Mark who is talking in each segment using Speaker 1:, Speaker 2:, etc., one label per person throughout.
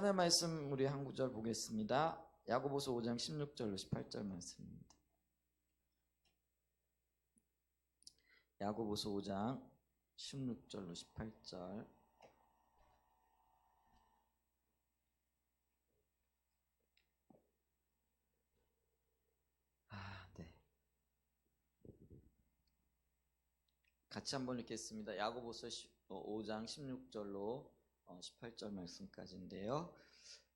Speaker 1: 하나님의 말씀 우리 한 구절 보겠습니다. 야고보서 5장 16절로 18절 말씀입니다. 야고보서 5장 16절로 18절. 네. 같이 한번 읽겠습니다. 야고보서 5장 16절로 18절 말씀까지인데요.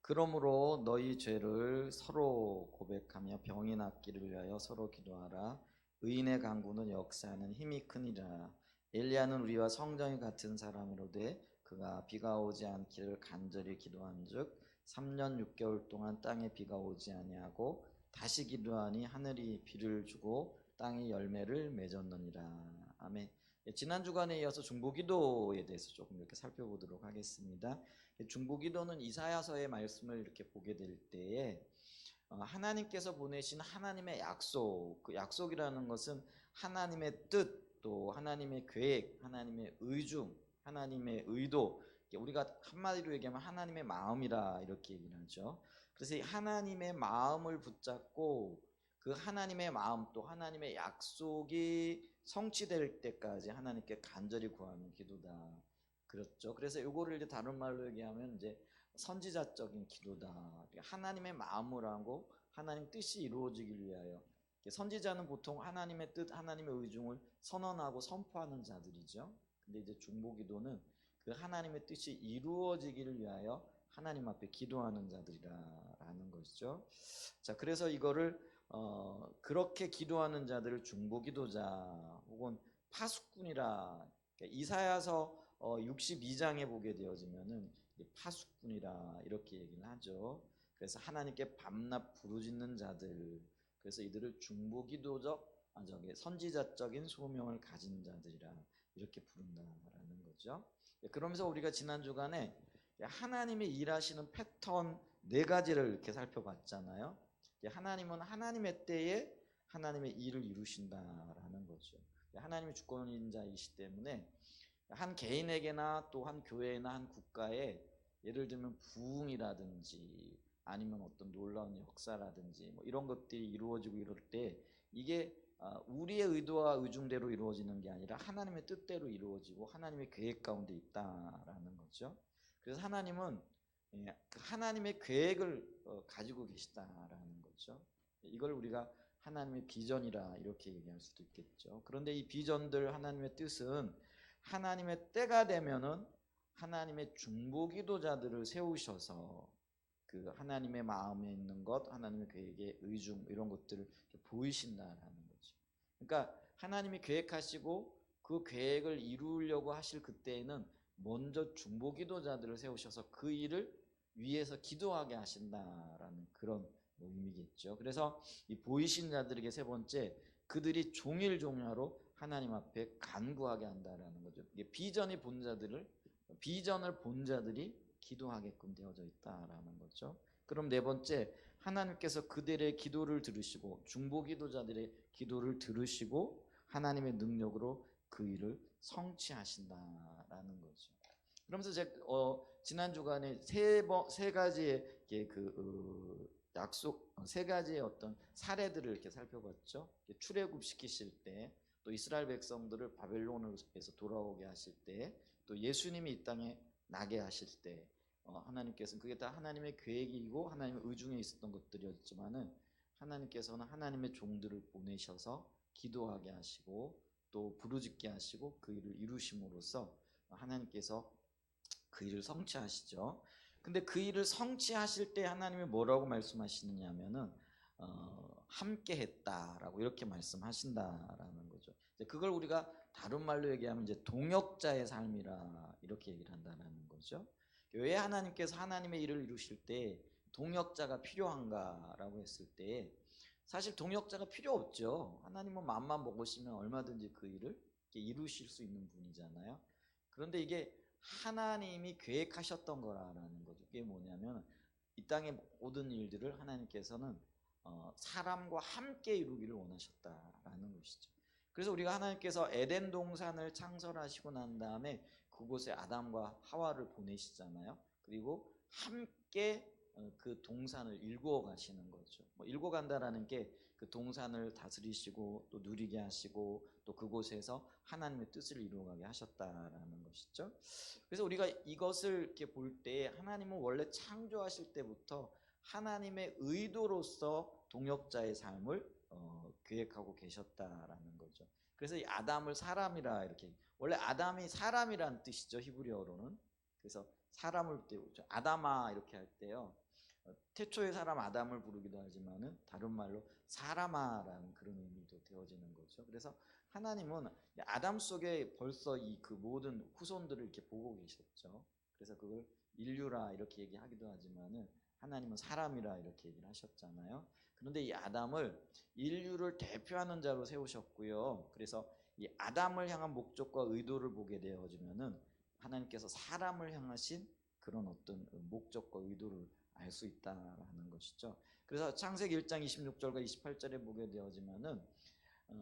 Speaker 1: 그러므로 너희 죄를 서로 고백하며 병이 낫기를 위하여 서로 기도하라. 의인의 간구는 역사하는 힘이 크니라. 엘리야는 우리와 성정이 같은 사람이로되 그가 비가 오지 않기를 간절히 기도한즉 3년 6개월 동안 땅에 비가 오지 아니하고 다시 기도하니 하늘이 비를 주고 땅이 열매를 맺었느니라. 아멘. 지난 주간에 이어서 중보기도에 대해서 조금 이렇게 살펴보도록 하겠습니다. 중보기도는 이사야서의 말씀을 이렇게 보게 될 때에 하나님께서 보내신 하나님의 약속, 그 약속이라는 것은 하나님의 뜻, 또 하나님의 계획, 하나님의 의중, 하나님의 의도, 우리가 한마디로 얘기하면 하나님의 마음이라 이렇게 얘기를 하죠. 그래서 이 하나님의 마음을 붙잡고 그 하나님의 마음 또 하나님의 약속이 성취될 때까지 하나님께 간절히 구하는 기도다. 그렇죠. 그래서 이거를 이제 다른 말로 얘기하면 이제 선지자적인 기도다. 하나님의 마음을 하고 하나님 뜻이 이루어지길 위하여. 선지자는 보통 하나님의 뜻, 하나님의 의중을 선언하고 선포하는 자들이죠. 근데 이제 중보기도는 그 하나님의 뜻이 이루어지기를 위하여 하나님 앞에 기도하는 자들이라는 것이죠. 자, 그래서 이거를 그렇게 기도하는 자들을 중보기도자 혹은 파수꾼이라, 이사야서 62장에 보게 되어지면은 파수꾼이라 이렇게 얘기를 하죠. 그래서 하나님께 밤낮 부르짖는 자들, 그래서 이들을 중보기도적, 선지자적인 소명을 가진 자들이라 이렇게 부른다라는 거죠. 그러면서 우리가 지난 주간에 하나님이 일하시는 패턴 4가지를 이렇게 살펴봤잖아요. 하나님은 하나님의 때에 하나님의 일을 이루신다라는 거죠. 하나님이 주권자이시 때문에 한 개인에게나 또 한 교회나 한 국가에 예를 들면 부흥이라든지 아니면 어떤 놀라운 역사라든지 뭐 이런 것들이 이루어지고 이럴 때 이게 우리의 의도와 의중대로 이루어지는 게 아니라 하나님의 뜻대로 이루어지고 하나님의 계획 가운데 있다라는 거죠. 그래서 하나님은 하나님의 계획을 가지고 계시다라는 거죠. 이걸 우리가 하나님의 비전이라 이렇게 얘기할 수도 있겠죠. 그런데 이 비전들, 하나님의 뜻은 하나님의 때가 되면은 하나님의 중보기도자들을 세우셔서 그 하나님의 마음에 있는 것, 하나님의 계획의 의중 이런 것들을 보이신다라는 거죠. 그러니까 하나님이 계획하시고 그 계획을 이루려고 하실 그때에는 먼저 중보기도자들을 세우셔서 그 일을 위해서 기도하게 하신다라는 그런 의미겠죠. 그래서 이 보이신 자들에게 세 번째, 그들이 종일종야로 하나님 앞에 간구하게 한다라는 거죠. 비전을 본 자들이 기도하게끔 되어져 있다라는 거죠. 그럼 네 번째, 하나님께서 그들의 기도를 들으시고 중보기도자들의 기도를 들으시고 하나님의 능력으로 그 일을 성취하신다라는 거죠. 그러면서 제가 지난 주간에 세 가지의 약속, 세 가지의 어떤 사례들을 이렇게 살펴봤죠. 출애굽 시키실 때, 또 이스라엘 백성들을 바벨론에서 돌아오게 하실 때, 또 예수님이 이 땅에 나게 하실 때, 하나님께서는 그게 다 하나님의 계획이고 하나님의 의중에 있었던 것들이었지만은 하나님께서는 하나님의 종들을 보내셔서 기도하게 하시고 또 부르짖게 하시고 그 일을 이루심으로써 하나님께서 그 일을 성취하시죠. 근데 그 일을 성취하실 때 하나님이 뭐라고 말씀하시느냐면은 함께 했다라고 이렇게 말씀하신다라는 거죠. 그걸 우리가 다른 말로 얘기하면 이제 동역자의 삶이라 이렇게 얘기를 한다는 거죠. 왜 하나님께서 하나님의 일을 이루실 때 동역자가 필요한가라고 했을 때 사실 동역자가 필요 없죠. 하나님은 마음만 먹으시면 얼마든지 그 일을 이루실 수 있는 분이잖아요. 그런데 이게 하나님이 계획하셨던 거라는 거죠. 그게 뭐냐면 이 땅의 모든 일들을 하나님께서는 사람과 함께 이루기를 원하셨다라는 것이죠. 그래서 우리가 하나님께서 에덴 동산을 창설하시고 난 다음에 그곳에 아담과 하와를 보내시잖아요. 그리고 함께 그 동산을 일구어 가시는 거죠. 뭐 일구어 간다라는 게 그 동산을 다스리시고 또 누리게 하시고 또 그곳에서 하나님의 뜻을 이루어가게 하셨다라는 것이죠. 그래서 우리가 이것을 이렇게 볼 때 하나님은 원래 창조하실 때부터 하나님의 의도로서 동역자의 삶을 계획하고 계셨다라는 거죠. 그래서 이 아담을 사람이라 이렇게, 원래 아담이 사람이란 뜻이죠, 히브리어로는. 그래서 사람을 때우죠. 아담아 이렇게 할 때요. 태초의 사람 아담을 부르기도 하지만은 다른 말로 사람아라는 그런 의미도 되어지는 거죠. 그래서 하나님은 아담 속에 벌써 이 그 모든 후손들을 이렇게 보고 계셨죠. 그래서 그걸 인류라 이렇게 얘기하기도 하지만은 하나님은 사람이라 이렇게 얘기를 하셨잖아요. 그런데 이 아담을 인류를 대표하는 자로 세우셨고요. 그래서 이 아담을 향한 목적과 의도를 보게 되어지면은 하나님께서 사람을 향하신 그런 어떤 목적과 의도를 알 수 있다라는 것이죠. 그래서 창세기 1장 26절과 28절에 보게 되어지면은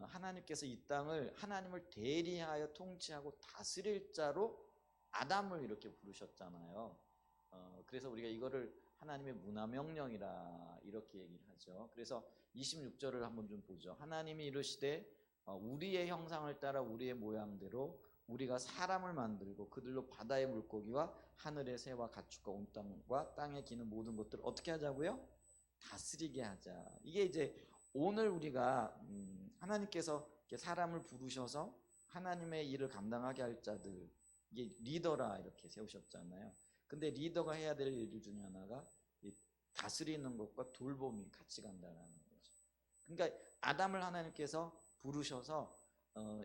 Speaker 1: 하나님께서 이 땅을 하나님을 대리하여 통치하고 다스릴 자로 아담을 이렇게 부르셨잖아요. 그래서 우리가 이거를 하나님의 문화명령이라 이렇게 얘기를 하죠. 그래서 26절을 한번 좀 보죠. 하나님이 이르시되 우리의 형상을 따라 우리의 모양대로 우리가 사람을 만들고 그들로 바다의 물고기와 하늘의 새와 가축과 온 땅과 땅에 기는 모든 것들을 어떻게 하자고요? 다스리게 하자. 이게 이제 오늘 우리가 하나님께서 사람을 부르셔서 하나님의 일을 감당하게 할 자들, 이게 리더라 이렇게 세우셨잖아요. 근데 리더가 해야 될 일 중에 하나가 다스리는 것과 돌봄이 같이 간다는 거죠. 그러니까 아담을 하나님께서 부르셔서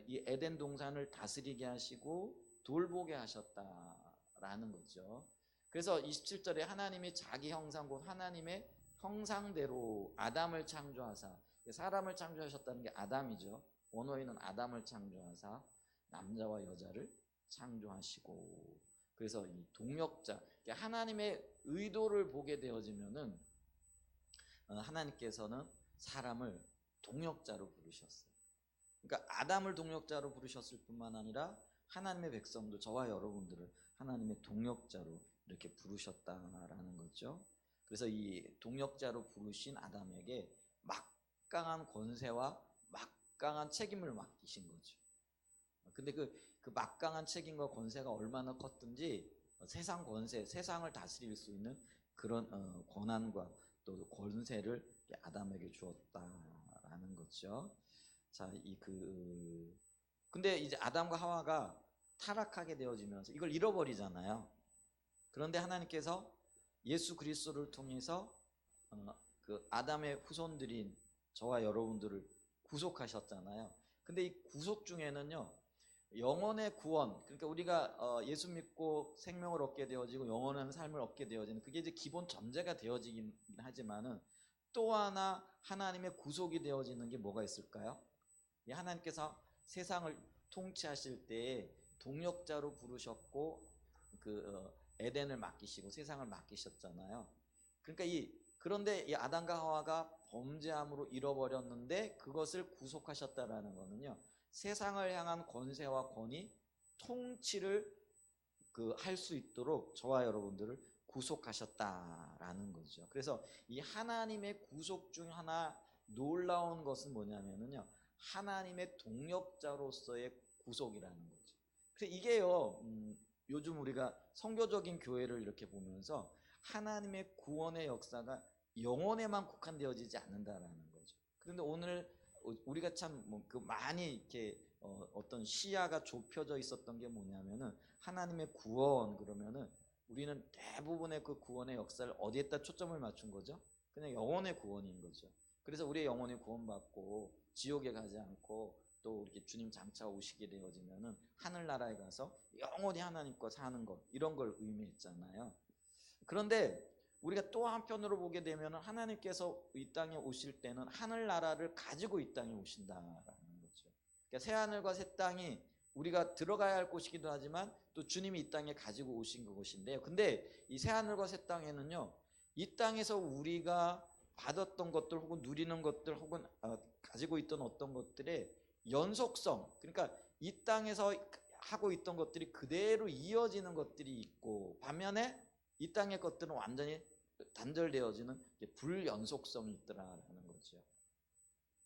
Speaker 1: 이 에덴 동산을 다스리게 하시고 돌보게 하셨다라는 거죠. 그래서 27절에 하나님이 자기 형상 곧 하나님의 형상대로 아담을 창조하사, 사람을 창조하셨다는 게 아담이죠. 원어에는 아담을 창조하사 남자와 여자를 창조하시고, 그래서 이 동역자, 하나님의 의도를 보게 되어지면은 하나님께서는 사람을 동역자로 부르셨어요. 그러니까 아담을 동역자로 부르셨을 뿐만 아니라 하나님의 백성들, 저와 여러분들을 하나님의 동역자로 이렇게 부르셨다라는 거죠. 그래서 이 동역자로 부르신 아담에게 막강한 권세와 막강한 책임을 맡기신 거죠. 근데 그 막강한 책임과 권세가 얼마나 컸든지 세상 권세, 세상을 다스릴 수 있는 그런 권한과 또 권세를 아담에게 주었다라는 거죠. 자, 근데 이제 아담과 하와가 타락하게 되어지면서 이걸 잃어버리잖아요. 그런데 하나님께서 예수 그리스도를 통해서 그 아담의 후손들인 저와 여러분들을 구속하셨잖아요. 근데 이 구속 중에는요, 영혼의 구원, 그러니까 우리가 예수 믿고 생명을 얻게 되어지고 영원한 삶을 얻게 되어지는, 그게 이제 기본 전제가 되어지긴 하지만은 또 하나 하나님의 구속이 되어지는 게 뭐가 있을까요? 하나님께서 세상을 통치하실 때에 동역자로 부르셨고 에덴을 맡기시고 세상을 맡기셨잖아요. 그러니까 그런데 이 아담과 하와가 범죄함으로 잃어버렸는데 그것을 구속하셨다라는 거는요, 세상을 향한 권세와 권위, 통치를 할 수 있도록 저와 여러분들을 구속하셨다라는 거죠. 그래서 이 하나님의 구속 중 하나 놀라운 것은 뭐냐면요, 하나님의 동역자로서의 구속이라는 거죠. 그래서 이게요, 요즘 우리가 선교적인 교회를 이렇게 보면서 하나님의 구원의 역사가 영혼에만 국한되어지지 않는다라는 거죠. 그런데 오늘 우리가 참 많이 이렇게 어떤 시야가 좁혀져 있었던 게 뭐냐면은 하나님의 구원 그러면은 우리는 대부분의 그 구원의 역사를 어디에다 초점을 맞춘 거죠? 그냥 영혼의 구원인 거죠. 그래서 우리의 영혼이 구원받고 지옥에 가지 않고 또 이렇게 주님 장차 오시게 되어지면은 하늘나라에 가서 영원히 하나님과 사는 것, 이런 걸 의미했잖아요. 그런데 우리가 또 한편으로 보게 되면 하나님께서 이 땅에 오실 때는 하늘나라를 가지고 이 땅에 오신다라는 거죠. 그러니까 새하늘과 새 땅이 우리가 들어가야 할 곳이기도 하지만 또 주님이 이 땅에 가지고 오신 그곳인데요. 근데 이 새하늘과 새 땅에는요, 이 땅에서 우리가 받았던 것들 혹은 누리는 것들 혹은 가지고 있던 어떤 것들의 연속성, 그러니까 이 땅에서 하고 있던 것들이 그대로 이어지는 것들이 있고, 반면에 이 땅의 것들은 완전히 단절되어지는 불연속성이 있더라라는 거죠.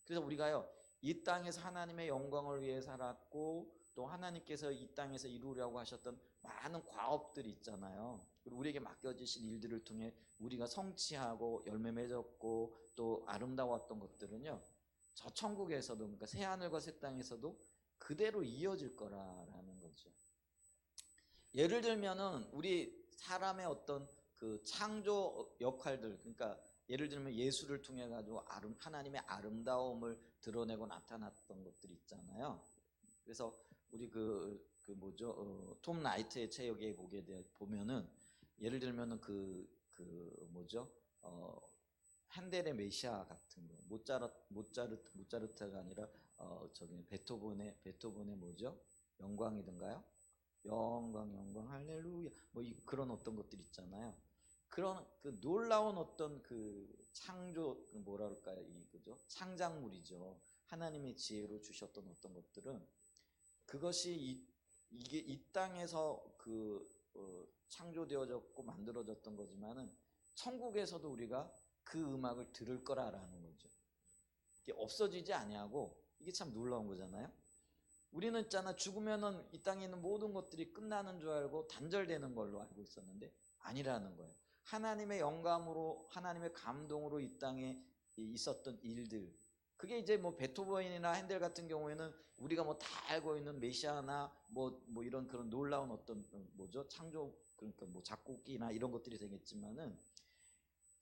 Speaker 1: 그래서 우리가요, 이 땅에서 하나님의 영광을 위해 살았고 또 하나님께서 이 땅에서 이루려고 하셨던 많은 과업들이 있잖아요. 그리고 우리에게 맡겨주신 일들을 통해 우리가 성취하고 열매 맺었고 또 아름다웠던 것들은요, 저 천국에서도, 그러니까 새 하늘과 새 땅에서도 그대로 이어질 거라는 거죠. 예를 들면은 우리 사람의 어떤 그 창조 역할들, 그러니까 예를 들면 예수를 통해 가지고 하나님의 아름다움을 드러내고 나타났던 것들이 있잖아요. 그래서 우리 톰 라이트의 책에 보면은 예를 들면은 핸델의 메시아 같은 거, 모차르트가 아니라 베토벤의 영광이든가요? 영광 할렐루야 그런 어떤 것들 있잖아요. 그런 그 놀라운 어떤 그 창조 뭐라 그럴까요? 창작물이죠. 하나님의 지혜로 주셨던 어떤 것들은 그것이 이게 이 땅에서 창조되어졌고 만들어졌던 거지만은 천국에서도 우리가 그 음악을 들을 거라라는 거죠. 이게 없어지지 아니하고, 이게 참 놀라운 거잖아요. 우리는 있잖아, 죽으면은 이 땅에 있는 모든 것들이 끝나는 줄 알고 단절되는 걸로 알고 있었는데 아니라는 거예요. 하나님의 영감으로, 하나님의 감동으로 이 땅에 있었던 일들, 그게 이제 베토벤이나 핸델 같은 경우에는 우리가 다 알고 있는 메시아나 이런 그런 놀라운 어떤 창조, 그러니까 작곡이나 이런 것들이 되겠지만은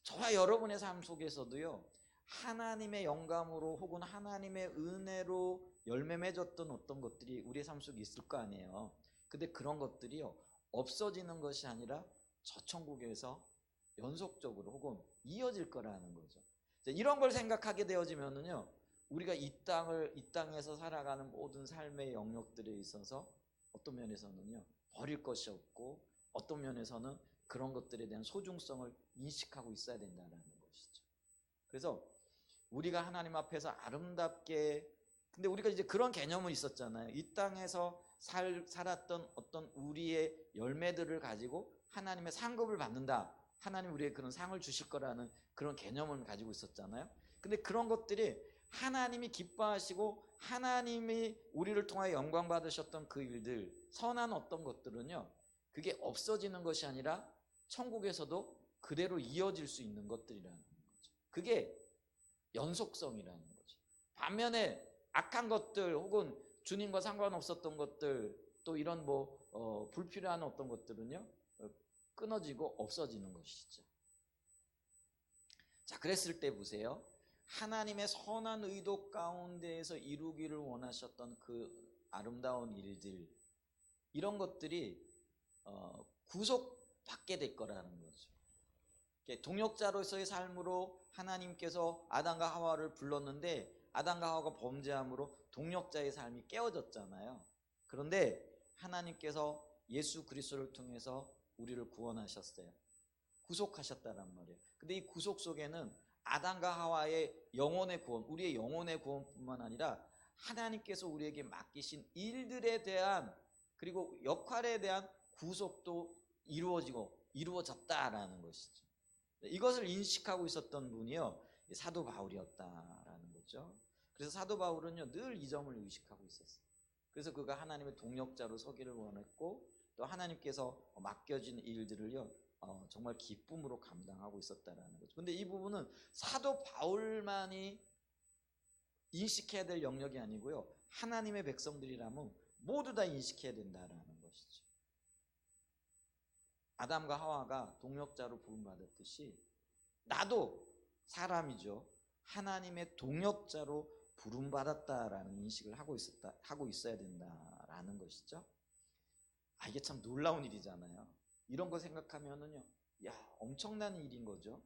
Speaker 1: 저와 여러분의 삶 속에서도요, 하나님의 영감으로 혹은 하나님의 은혜로 열매 맺었던 어떤 것들이 우리의 삶 속에 있을 거 아니에요. 근데 그런 것들이요, 없어지는 것이 아니라 저 천국에서 연속적으로 혹은 이어질 거라는 거죠. 이런 걸 생각하게 되어지면은요, 우리가 이 땅에서 살아가는 모든 삶의 영역들에 있어서 어떤 면에서는요, 버릴 것이 없고 어떤 면에서는 그런 것들에 대한 소중성을 인식하고 있어야 된다는 것이죠. 그래서 우리가 하나님 앞에서 아름답게, 근데 우리가 이제 그런 개념은 있었잖아요. 이 땅에서 살았던 어떤 우리의 열매들을 가지고 하나님의 상급을 받는다, 하나님 우리에게 그런 상을 주실 거라는 그런 개념을 가지고 있었잖아요. 근데 그런 것들이 하나님이 기뻐하시고 하나님이 우리를 통하여 영광 받으셨던 그 일들, 선한 어떤 것들은요, 그게 없어지는 것이 아니라 천국에서도 그대로 이어질 수 있는 것들이라는 거죠. 그게 연속성이라는 거죠. 반면에 악한 것들 혹은 주님과 상관없었던 것들, 또 이런 불필요한 어떤 것들은요, 끊어지고 없어지는 것이죠. 자, 그랬을 때 보세요. 하나님의 선한 의도 가운데에서 이루기를 원하셨던 그 아름다운 일들, 이런 것들이 구속받게 될 거라는 거죠. 동역자로서의 삶으로 하나님께서 아담과 하와를 불렀는데 아담과 하와가 범죄함으로 동역자의 삶이 깨어졌잖아요. 그런데 하나님께서 예수 그리스도를 통해서 우리를 구원하셨어요. 구속하셨다란 말이에요. 근데 이 구속 속에는 아담과 하와의 영혼의 구원, 우리의 영혼의 구원뿐만 아니라 하나님께서 우리에게 맡기신 일들에 대한, 그리고 역할에 대한 구속도 이루어졌다라는 것이죠. 이것을 인식하고 있었던 분이요, 사도 바울이었다라는 거죠. 그래서 사도 바울은요, 늘 이 점을 의식하고 있었어요. 그래서 그가 하나님의 동역자로 서기를 원했고 또 하나님께서 맡겨진 일들을요, 정말 기쁨으로 감당하고 있었다라는 거죠. 근데 이 부분은 사도 바울만이 인식해야 될 영역이 아니고요, 하나님의 백성들이라면 모두 다 인식해야 된다라는 것이죠. 아담과 하와가 동역자로 부름받았듯이 나도 사람이죠. 하나님의 동역자로 부름받았다라는 인식을 하고 있어야 된다라는 것이죠. 이게 참 놀라운 일이잖아요. 이런 거 생각하면은요, 엄청난 일인 거죠.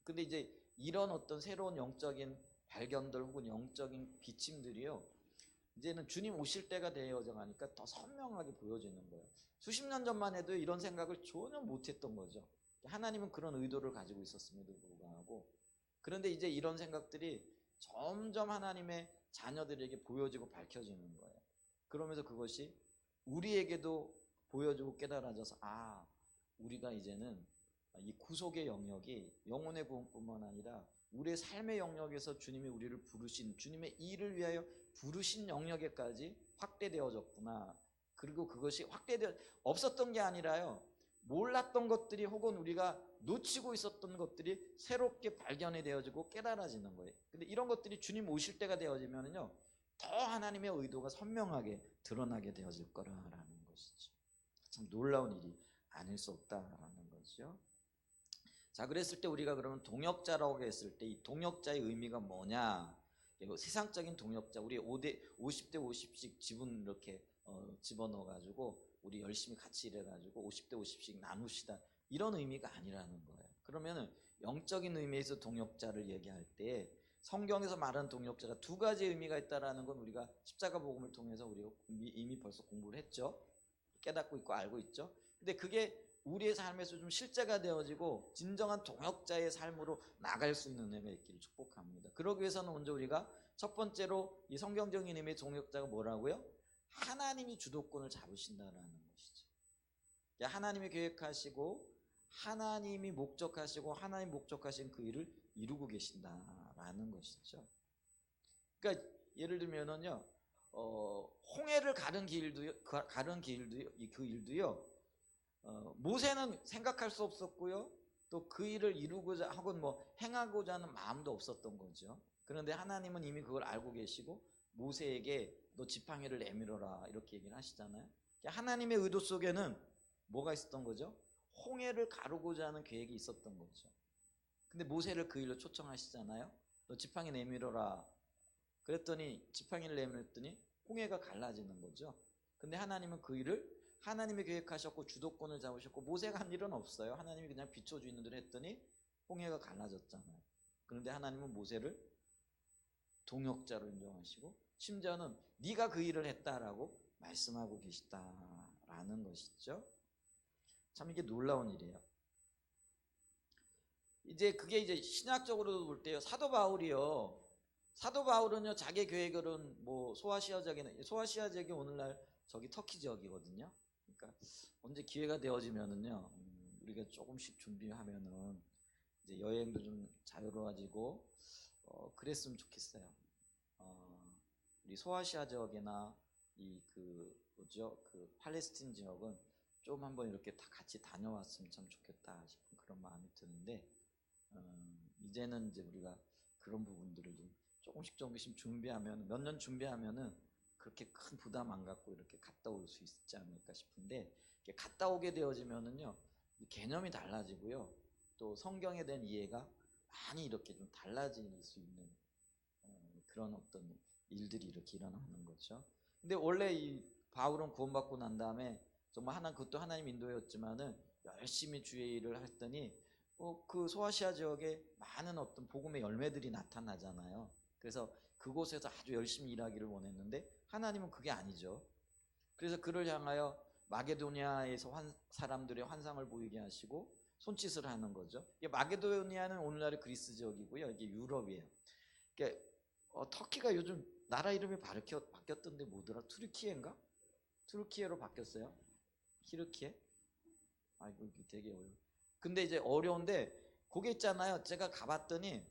Speaker 1: 근데 이제 이런 어떤 새로운 영적인 발견들 혹은 영적인 비침들이요, 이제는 주님 오실 때가 되어져 가니까 더 선명하게 보여지는 거예요. 수십 년 전만 해도 이런 생각을 전혀 못했던 거죠. 하나님은 그런 의도를 가지고 있었음에도 불구하고. 그런데 이제 이런 생각들이 점점 하나님의 자녀들에게 보여지고 밝혀지는 거예요. 그러면서 그것이 우리에게도 보여지고 깨달아져서 우리가 이제는 이 구속의 영역이 영혼의 구원뿐만 아니라 우리의 삶의 영역에서 주님이 우리를 부르신, 주님의 일을 위하여 부르신 영역에까지 확대되어졌구나. 그리고 그것이 없었던 게 아니라요, 몰랐던 것들이 혹은 우리가 놓치고 있었던 것들이 새롭게 발견이 되어지고 깨달아지는 거예요. 근데 이런 것들이 주님 오실 때가 되어지면요, 더 하나님의 의도가 선명하게 드러나게 되어질 거라는 것이죠. 참 놀라운 일이 아닐 수 없다라는 거죠. 자, 그랬을 때 우리가 그러면 동역자라고 했을 때 이 동역자의 의미가 뭐냐? 세상적인 동역자, 우리 50대 50씩 지분 이렇게 집어넣어 가지고 우리 열심히 같이 일해 가지고 50대 50씩 나누시다, 이런 의미가 아니라는 거예요. 그러면은 영적인 의미에서 동역자를 얘기할 때 성경에서 말하는 동역자가 두 가지 의미가 있다라는 건 우리가 십자가 복음을 통해서 우리가 이미 벌써 공부를 했죠. 깨닫고 있고 알고 있죠. 근데 그게 우리의 삶에서 좀 실제가 되어지고 진정한 동역자의 삶으로 나갈 수 있는 은혜가 있기를 축복합니다. 그러기 위해서는 먼저 우리가 첫 번째로 이 성경적인 의미의 동역자가 뭐라고요? 하나님이 주도권을 잡으신다라는 것이죠. 하나님이 계획하시고 하나님이 목적하시고 하나님 목적하신 그 일을 이루고 계신다라는 것이죠. 그러니까 예를 들면은요, 홍해를 가른 그 일도요, 모세는 생각할 수 없었고요, 또 그 일을 이루고자 하고 행하고자 하는 마음도 없었던 거죠. 그런데 하나님은 이미 그걸 알고 계시고 모세에게 너 지팡이를 내밀어라 이렇게 얘기를 하시잖아요. 하나님의 의도 속에는 뭐가 있었던 거죠? 홍해를 가르고자 하는 계획이 있었던 거죠. 근데 모세를 그 일로 초청하시잖아요. 너 지팡이 내밀어라. 그랬더니 지팡이를 내밀었더니 홍해가 갈라지는 거죠. 근데 하나님은 그 일을 하나님이 계획하셨고 주도권을 잡으셨고 모세가 한 일은 없어요. 하나님이 그냥 비춰주는 대로 했더니 홍해가 갈라졌잖아요. 그런데 하나님은 모세를 동역자로 인정하시고 심지어는 네가 그 일을 했다라고 말씀하고 계시다라는 것이죠. 참 이게 놀라운 일이에요. 그게 이제 신학적으로도 볼 때요, 사도 바울은요 자기 계획으로는 소아시아 지역이 오늘날 저기 터키 지역이거든요. 그러니까 언제 기회가 되어지면은요, 우리가 조금씩 준비하면은 이제 여행도 좀 자유로워지고 그랬으면 좋겠어요. 우리 소아시아 지역이나 그 팔레스틴 지역은 좀 한번 이렇게 다 같이 다녀왔으면 참 좋겠다 싶은 그런 마음이 드는데, 이제는 이제 우리가 그런 부분들을 좀 조금씩 준비하면, 몇 년 준비하면은 그렇게 큰 부담 안 갖고 이렇게 갔다 올 수 있지 않을까 싶은데, 갔다 오게 되어지면은요, 개념이 달라지고요, 또 성경에 대한 이해가 많이 이렇게 좀 달라질 수 있는 그런 어떤 일들이 이렇게 일어나는 거죠. 근데 원래 이 바울은 구원받고 난 다음에 정말 그것도 하나님 인도였지만은 열심히 주의 일을 했더니 그 소아시아 지역에 많은 어떤 복음의 열매들이 나타나잖아요. 그래서 그곳에서 아주 열심히 일하기를 원했는데 하나님은 그게 아니죠. 그래서 그를 향하여 마게도니아에서 사람들의 환상을 보이게 하시고 손짓을 하는 거죠. 마게도니아는 오늘날의 그리스 지역이고요, 이게 유럽이에요. 그러니까 터키가 요즘 나라 이름이 바뀌었던데 뭐더라? 투르키예인가? 투르키예로 바뀌었어요. 키르키예? 아이고 이게 되게 어려워. 근데 이제 어려운데 거기 있잖아요. 제가 가봤더니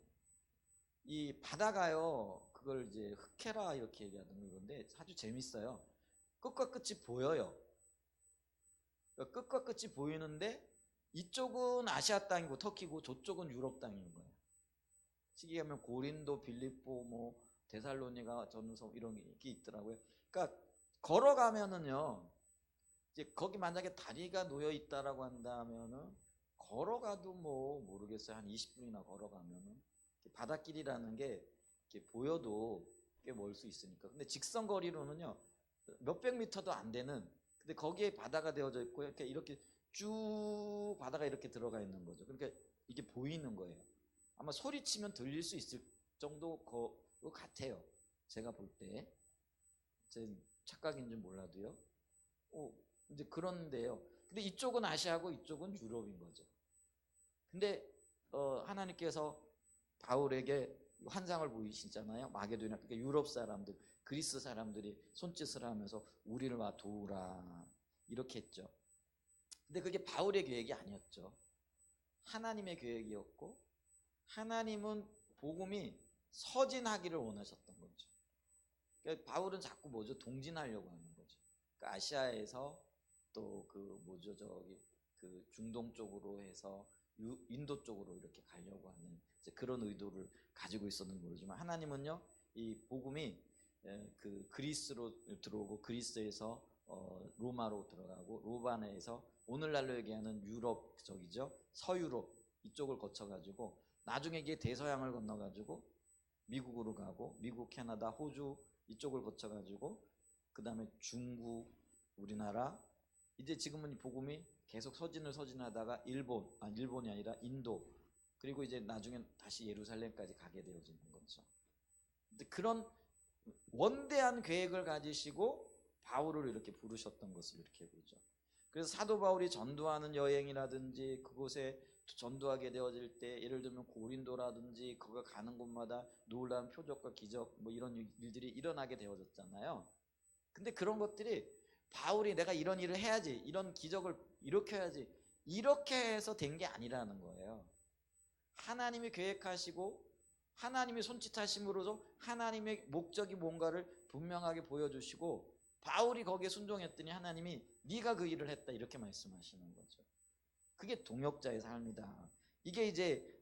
Speaker 1: 이 바다가요, 그걸 이제 흑해라 이렇게 얘기하는 건데 아주 재밌어요. 끝과 끝이 보여요. 끝과 끝이 보이는데 이쪽은 아시아 땅이고 터키고 저쪽은 유럽 땅인 거예요. 시기 하면 고린도, 빌립보, 데살로니가, 전서 이런 게 있더라고요. 그러니까 걸어가면은요, 이제 거기 만약에 다리가 놓여 있다라고 한다면은 걸어가도 모르겠어요. 한 20분이나 걸어가면은 바닷길이라는 게 이렇게 보여도 꽤 멀 수 있으니까. 근데 직선 거리로는요 몇백 미터도 안 되는, 근데 거기에 바다가 되어져 있고 이렇게 쭉 바다가 이렇게 들어가 있는 거죠. 그러니까 이게 보이는 거예요. 아마 소리치면 들릴 수 있을 정도 것 같아요. 제가 볼 때. 제 착각인지 몰라도요. 이제 그런데요. 근데 이쪽은 아시아고 이쪽은 유럽인 거죠. 근데 하나님께서 바울에게 환상을 보이시잖아요. 마게도냐, 그러니까 유럽 사람들, 그리스 사람들이 손짓을 하면서 우리를 와 도우라 이렇게 했죠. 근데 그게 바울의 계획이 아니었죠. 하나님의 계획이었고 하나님은 복음이 서진하기를 원하셨던 거죠. 그러니까 바울은 자꾸 뭐죠? 동진하려고 하는 거죠. 그러니까 아시아에서 또 그 뭐죠? 저기 그 중동 쪽으로 해서 인도 쪽으로 이렇게 가려고 하는 이제 그런 의도를 가지고 있었는지 모르지만 하나님은요, 이 복음이 그 그리스로 들어오고 그리스에서 로마로 들어가고 로마에서 오늘날로 얘기하는 유럽 쪽이죠, 서유럽 이쪽을 거쳐가지고 나중에 이게 대서양을 건너가지고 미국으로 가고 미국, 캐나다, 호주 이쪽을 거쳐가지고 그 다음에 중국, 우리나라, 이제 지금은 이 복음이 계속 서진하다가 일본이 아니라 인도, 그리고 이제 나중에 다시 예루살렘까지 가게 되어지는 거죠. 근데 그런 원대한 계획을 가지시고 바울을 이렇게 부르셨던 것을 이렇게 보죠. 그래서 사도 바울이 전도하는 여행이라든지 그곳에 전도하게 되어질 때 예를 들면 고린도라든지 그가 가는 곳마다 놀라운 표적과 기적 뭐 이런 일들이 일어나게 되어졌잖아요. 근데 그런 것들이 바울이 내가 이런 일을 해야지, 이런 기적을 일으켜야지 이렇게 해서 된 게 아니라는 거예요. 하나님이 계획하시고 하나님이 손짓하심으로써 하나님의 목적이 뭔가를 분명하게 보여주시고 바울이 거기에 순종했더니 하나님이 네가 그 일을 했다 이렇게 말씀하시는 거죠. 그게 동역자의 삶이다. 이게 이제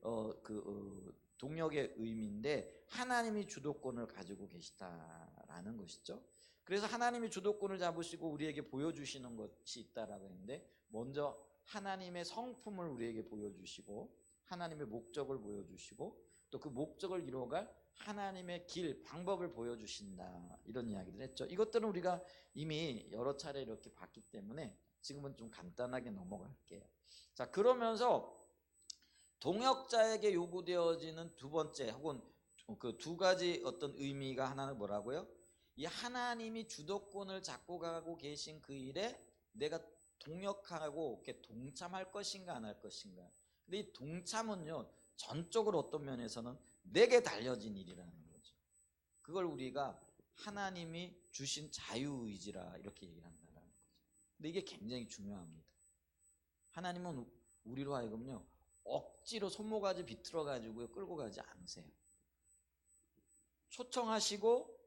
Speaker 1: 동역의 의미인데 하나님이 주도권을 가지고 계시다라는 것이죠. 그래서 하나님이 주도권을 잡으시고 우리에게 보여주시는 것이 있다라고 했는데 먼저 하나님의 성품을 우리에게 보여주시고 하나님의 목적을 보여주시고 또 그 목적을 이루어갈 하나님의 길, 방법을 보여주신다 이런 이야기를 했죠. 이것들은 우리가 이미 여러 차례 이렇게 봤기 때문에 지금은 좀 간단하게 넘어갈게요. 자, 그러면서 동역자에게 요구되어지는 두 번째 혹은 그 두 가지 어떤 의미가 하나는 뭐라고요? 이 하나님이 주도권을 잡고 가고 계신 그 일에 내가 동역하고 이렇게 동참할 것인가 안 할 것인가. 근데 이 동참은요, 전적으로 어떤 면에서는 내게 달려진 일이라는 거죠. 그걸 우리가 하나님이 주신 자유의지라 이렇게 얘기를 한다는 거죠. 근데 이게 굉장히 중요합니다. 하나님은 우리로 하여금요 억지로 손모가지 비틀어 가지고 끌고 가지 않으세요. 초청하시고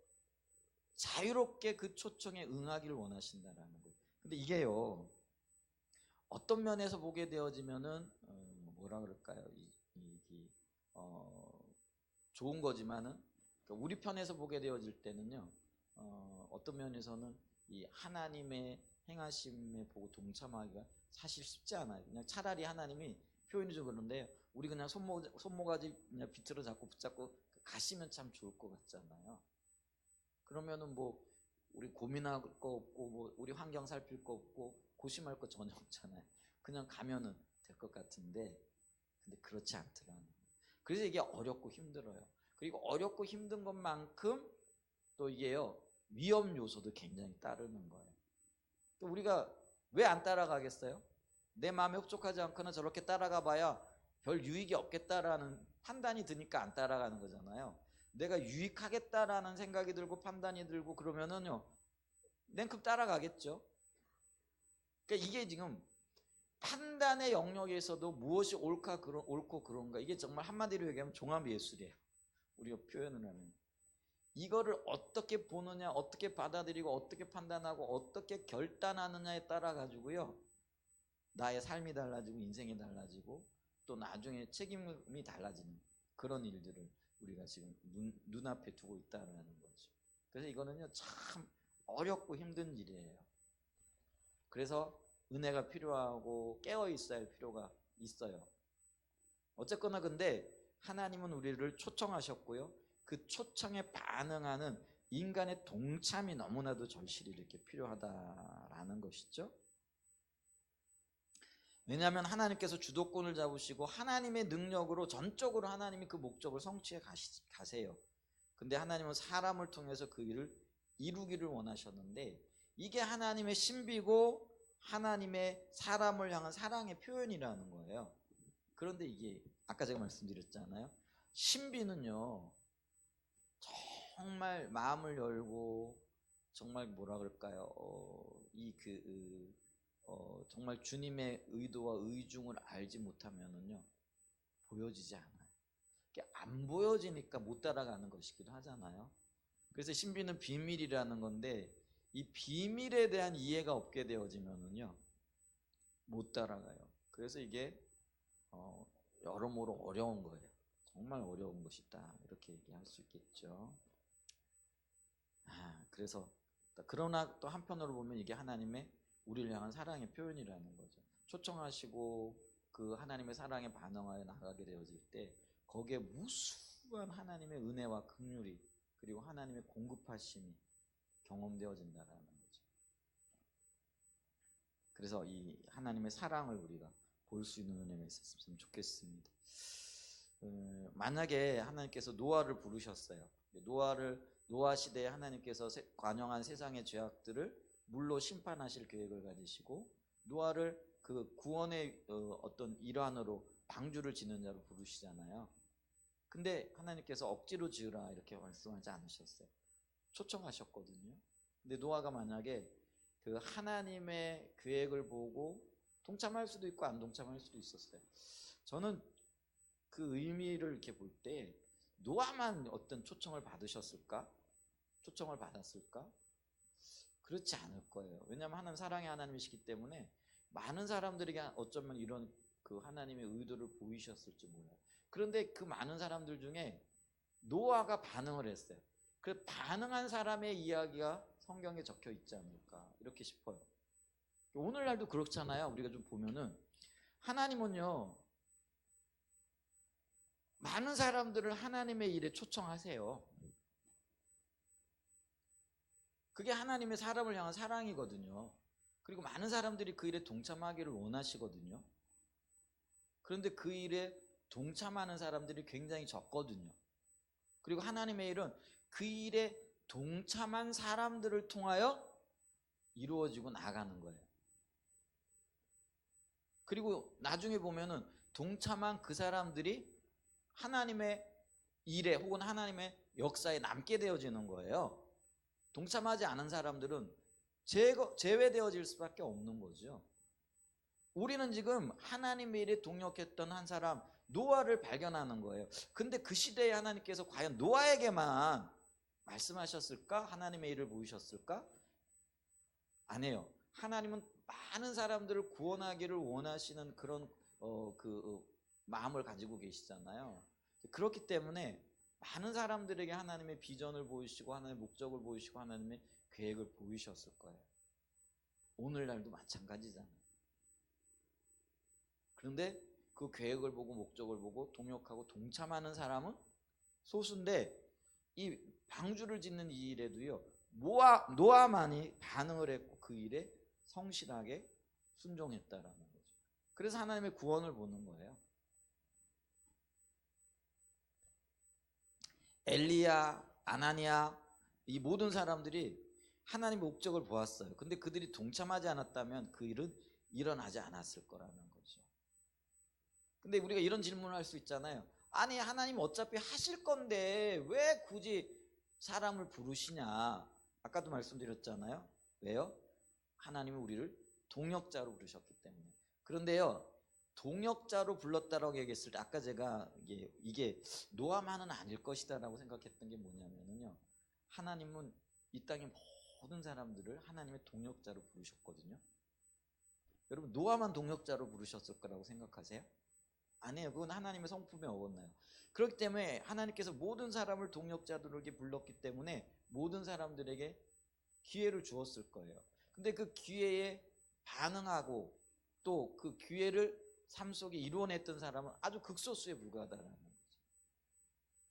Speaker 1: 자유롭게 그 초청에 응하기를 원하신다는 거예요. 근데 이게요 어떤 면에서 보게 되어지면은 뭐라 그럴까요? 좋은 거지만은 우리 편에서 보게 되어질 때는요 어떤 면에서는 이 하나님의 행하심에 보고 동참하기가 사실 쉽지 않아요. 그냥 차라리 하나님이 표현이 좀 그런데 우리 그냥 손모가지 그냥 비틀어 잡고 붙잡고 가시면 참 좋을 것 같잖아요. 그러면은 뭐 우리 고민할 거 없고 뭐 우리 환경 살필 거 없고 고심할 거 전혀 없잖아요. 그냥 가면은 될 것 같은데 근데 그렇지 않더라는 거예요. 그래서 이게 어렵고 힘들어요. 그리고 어렵고 힘든 것만큼 또 이게요 위험 요소도 굉장히 따르는 거예요. 우리가 왜 안 따라가겠어요? 내 마음에 흡족하지 않거나 저렇게 따라가 봐야 별 유익이 없겠다라는 판단이 드니까 안 따라가는 거잖아요. 내가 유익하겠다라는 생각이 들고 판단이 들고 그러면은요 냉큼 따라가겠죠. 그러니까 이게 지금 판단의 영역에서도 무엇이 옳고 그런가 이게 정말 한마디로 얘기하면 종합예술이에요. 우리가 표현을 하면 이거를 어떻게 보느냐, 어떻게 받아들이고 어떻게 판단하고 어떻게 결단하느냐에 따라 가지고요 나의 삶이 달라지고 인생이 달라지고 또 나중에 책임이 달라지는 그런 일들을 우리가 지금 눈앞에 두고 있다는 거죠. 그래서 이거는요 참 어렵고 힘든 일이에요. 그래서 은혜가 필요하고 깨어 있어야 할 필요가 있어요. 어쨌거나 근데 하나님은 우리를 초청하셨고요 그 초청에 반응하는 인간의 동참이 너무나도 절실히 이렇게 필요하다라는 것이죠. 왜냐하면 하나님께서 주도권을 잡으시고 하나님의 능력으로 전적으로 하나님이 그 목적을 성취해 가세요. 근데 하나님은 사람을 통해서 그 일을 이루기를 원하셨는데 이게 하나님의 신비고 하나님의 사람을 향한 사랑의 표현이라는 거예요. 그런데 이게 아까 제가 말씀드렸잖아요. 신비는요 정말 마음을 열고 정말 뭐라 그럴까요? 정말 주님의 의도와 의중을 알지 못하면은요 보여지지 않아요. 안 보여지니까 못 따라가는 것이기도 하잖아요. 그래서 신비는 비밀이라는 건데 이 비밀에 대한 이해가 없게 되어지면은요 못 따라가요. 그래서 이게 여러모로 어려운 거예요. 정말 어려운 것이다 이렇게 얘기할 수 있겠죠. 그래서 그러나 또 한편으로 보면 이게 하나님의 우리를 향한 사랑의 표현이라는 거죠. 초청하시고 그 하나님의 사랑에 반응하여 나가게 되어질 때 거기에 무수한 하나님의 은혜와 긍휼이 그리고 하나님의 공급하심이 경험되어진다라는 거죠. 그래서 이 하나님의 사랑을 우리가 볼 수 있는 은혜가 있었으면 좋겠습니다. 만약에 하나님께서 노아를 부르셨어요. 노아 시대에 하나님께서 관영한 세상의 죄악들을 물로 심판하실 계획을 가지시고 노아를 그 구원의 어떤 일환으로 방주를 짓는 자로 부르시잖아요. 근데 하나님께서 억지로 지으라 이렇게 말씀하지 않으셨어요. 초청하셨거든요. 근데 노아가 만약에 그 하나님의 계획을 보고 동참할 수도 있고 안 동참할 수도 있었어요. 저는 그 의미를 이렇게 볼 때 노아만 어떤 초청을 받으셨을까? 초청을 받았을까? 그렇지 않을 거예요. 왜냐하면 하나님 사랑의 하나님이시기 때문에 많은 사람들에게 어쩌면 이런 그 하나님의 의도를 보이셨을지 몰라요. 그런데 그 많은 사람들 중에 노아가 반응을 했어요. 그 반응한 사람의 이야기가 성경에 적혀 있지 않을까 이렇게 싶어요. 오늘날도 그렇잖아요. 우리가 좀 보면은 하나님은요 많은 사람들을 하나님의 일에 초청하세요. 그게 하나님의 사람을 향한 사랑이거든요. 그리고 많은 사람들이 그 일에 동참하기를 원하시거든요. 그런데 그 일에 동참하는 사람들이 굉장히 적거든요. 그리고 하나님의 일은 그 일에 동참한 사람들을 통하여 이루어지고 나가는 거예요. 그리고 나중에 보면은 동참한 그 사람들이 하나님의 일에 혹은 하나님의 역사에 남게 되어지는 거예요. 동참하지 않은 사람들은 제외되어질 수밖에 없는 거죠. 우리는 지금 하나님의 일에 동역했던 한 사람 노아를 발견하는 거예요. 근데 그 시대에 하나님께서 과연 노아에게만 말씀하셨을까? 하나님의 일을 보이셨을까? 아니에요. 하나님은 많은 사람들을 구원하기를 원하시는 그런 마음을 가지고 계시잖아요. 그렇기 때문에 많은 사람들에게 하나님의 비전을 보이시고 하나님의 목적을 보이시고 하나님의 계획을 보이셨을 거예요. 오늘날도 마찬가지잖아요. 그런데 그 계획을 보고 목적을 보고 동역하고 동참하는 사람은 소수인데 이 방주를 짓는 이 일에도요 노아만이 반응을 했고 그 일에 성실하게 순종했다라는 거죠. 그래서 하나님의 구원을 보는 거예요. 엘리야, 아나니아 이 모든 사람들이 하나님의 목적을 보았어요. 근데 그들이 동참하지 않았다면 그 일은 일어나지 않았을 거라는 거죠. 근데 우리가 이런 질문을 할 수 있잖아요. 아니 하나님 어차피 하실 건데 왜 굳이 사람을 부르시냐. 아까도 말씀드렸잖아요. 왜요? 하나님은 우리를 동역자로 부르셨기 때문에. 그런데요 동역자로 불렀다라고 얘기했을 때 아까 제가 이게 노아만은 아닐 것이다 라고 생각했던 게 뭐냐면요 하나님은 이 땅의 모든 사람들을 하나님의 동역자로 부르셨거든요. 여러분 노아만 동역자로 부르셨을 거라고 생각하세요? 아니에요. 그건 하나님의 성품에 어긋나요. 그렇기 때문에 하나님께서 모든 사람을 동역자들에게 불렀기 때문에 모든 사람들에게 기회를 주었을 거예요. 근데 그 기회에 반응하고 또 그 기회를 삶 속에 이루어냈던 사람은 아주 극소수에 불과하다는 거죠.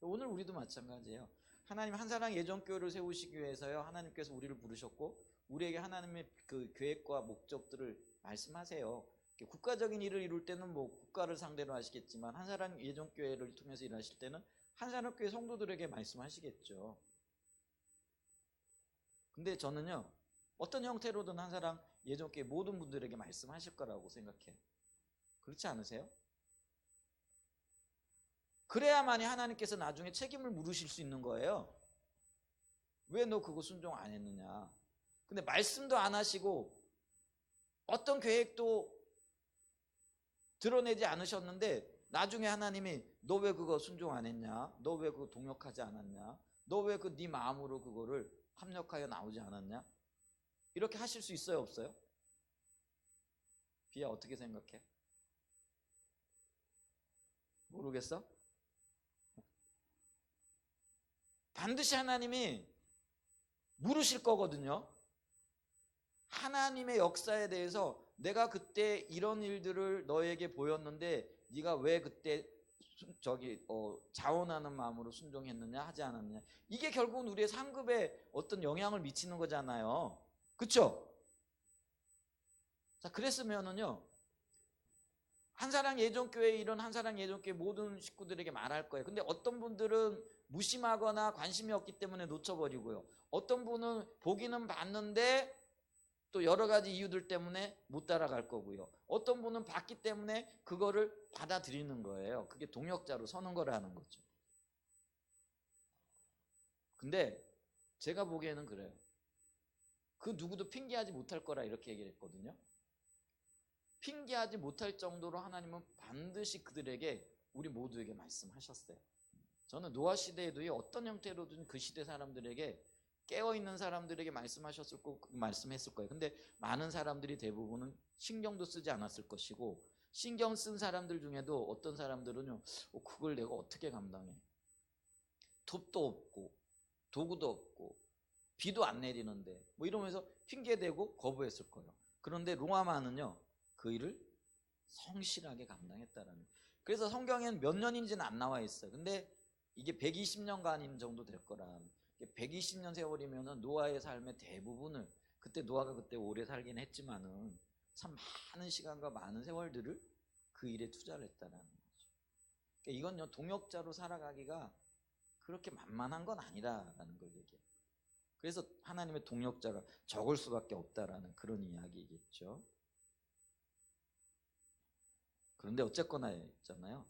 Speaker 1: 오늘 우리도 마찬가지예요. 하나님 한 사랑 예정교회를 세우시기 위해서요 하나님께서 우리를 부르셨고 우리에게 하나님의 그 계획과 목적들을 말씀하세요. 국가적인 일을 이룰 때는 뭐 국가를 상대로 하시겠지만 한 사람 예정교회를 통해서 일하실 때는 한 사람 교회 성도들에게 말씀하시겠죠. 근데 저는요 어떤 형태로든 한 사람 예정교회 모든 분들에게 말씀하실 거라고 생각해요. 그렇지 않으세요? 그래야만이 하나님께서 나중에 책임을 물으실 수 있는 거예요. 왜 너 그거 순종 안 했느냐. 근데 말씀도 안 하시고 어떤 계획도 드러내지 않으셨는데 나중에 하나님이 너 왜 그거 순종 안 했냐? 너 왜 그거 동역하지 않았냐? 너 왜 그 네 마음으로 그거를 합력하여 나오지 않았냐? 이렇게 하실 수 있어요, 없어요? 비야 어떻게 생각해? 모르겠어? 반드시 하나님이 물으실 거거든요. 하나님의 역사에 대해서 내가 그때 이런 일들을 너에게 보였는데 네가 왜 그때 자원하는 마음으로 순종했느냐 하지 않았느냐. 이게 결국은 우리의 상급에 어떤 영향을 미치는 거잖아요. 그렇죠? 자, 그랬으면은요, 한사랑 예전교회 이런 한사랑 예전교회 모든 식구들에게 말할 거예요. 근데 어떤 분들은 무심하거나 관심이 없기 때문에 놓쳐버리고요. 어떤 분은 보기는 봤는데 또 여러 가지 이유들 때문에 못 따라갈 거고요. 어떤 분은 봤기 때문에 그거를 받아들이는 거예요. 그게 동역자로 서는 거라는 거죠. 근데 제가 보기에는 그래요. 그 누구도 핑계하지 못할 거라 이렇게 얘기를 했거든요. 핑계하지 못할 정도로 하나님은 반드시 그들에게 우리 모두에게 말씀하셨어요. 저는 노아 시대에도 어떤 형태로든 그 시대 사람들에게 깨어있는 사람들에게 말씀하셨을 거고 말씀했을 거예요. 근데 많은 사람들이 대부분은 신경도 쓰지 않았을 것이고 신경 쓴 사람들 중에도 어떤 사람들은요, 그걸 내가 어떻게 감당해? 톱도 없고 도구도 없고 비도 안 내리는데 뭐 이러면서 핑계대고 거부했을 거예요. 그런데 로아만은요, 그 일을 성실하게 감당했다라는 거예요. 그래서 성경에는 몇 년인지는 안 나와 있어요. 근데 이게 120년간인 정도 될 거라. 120년 세월이면 노아의 삶의 대부분을, 그때 노아가 그때 오래 살긴 했지만은 참 많은 시간과 많은 세월들을 그 일에 투자를 했다는 거죠. 그러니까 이건요, 동역자로 살아가기가 그렇게 만만한 건 아니라는 걸 얘기해요. 그래서 하나님의 동역자가 적을 수밖에 없다라는 그런 이야기겠죠. 그런데 어쨌거나 있잖아요.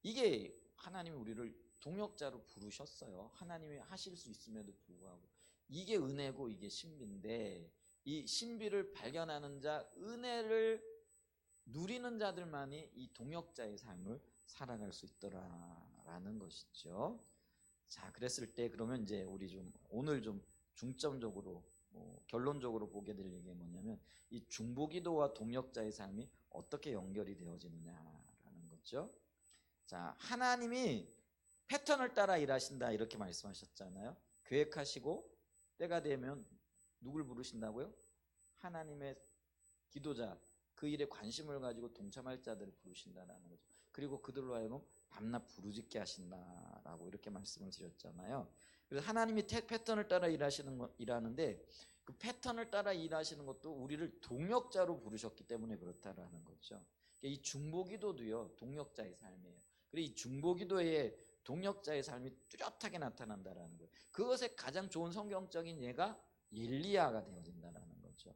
Speaker 1: 이게 하나님이 우리를 동역자로 부르셨어요. 하나님이 하실 수 있음에도 불구하고. 이게 은혜고 이게 신비인데 이 신비를 발견하는 자, 은혜를 누리는 자들만이 이 동역자의 삶을 살아갈 수 있더라라는 것이죠. 자, 그랬을 때 그러면 이제 우리 오늘 중점적으로 결론적으로 보게 될 얘기가 뭐냐면 이 중보기도와 동역자의 삶이 어떻게 연결이 되어지느냐라는 거죠. 자, 하나님이 패턴을 따라 일하신다 이렇게 말씀하셨잖아요. 계획하시고 때가 되면 누굴 부르신다고요? 하나님의 기도자, 그 일에 관심을 가지고 동참할 자들을 부르신다는 거죠. 그리고 그들로 하여금 밤낮 부르짖게 하신다라고 이렇게 말씀을 드렸잖아요. 그래서 하나님이 패턴을 따라 일하는데 그 패턴을 따라 일하시는 것도 우리를 동역자로 부르셨기 때문에 그렇다라는 거죠. 이 중보기도도요, 동역자의 삶이에요. 그리고 이 중보기도의 동역자의 삶이 뚜렷하게 나타난다라는 거예요. 그것의 가장 좋은 성경적인 예가 엘리야가 되어진다라는 거죠.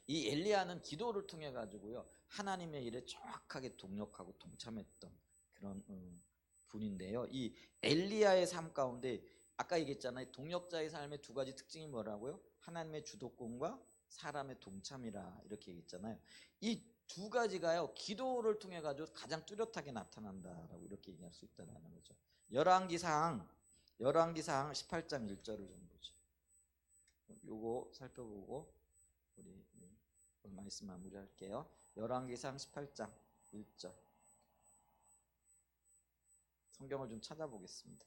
Speaker 1: 이 엘리야는 기도를 통해 가지고요, 하나님의 일에 정확하게 동역하고 동참했던 그런 분인데요. 이 엘리야의 삶 가운데 아까 얘기했잖아요. 동역자의 삶의 두 가지 특징이 뭐라고요? 하나님의 주도권과 사람의 동참이라 이렇게 얘기했잖아요. 이 두 가지가요, 기도를 통해 가지고 가장 뚜렷하게 나타난다라고 이렇게 얘기할 수 있다는 거죠. 열왕기상 18장 1절을 좀 보죠. 요거 살펴보고 우리 오늘 말씀 마무리할게요. 열왕기상 18장 1절. 성경을 좀 찾아보겠습니다.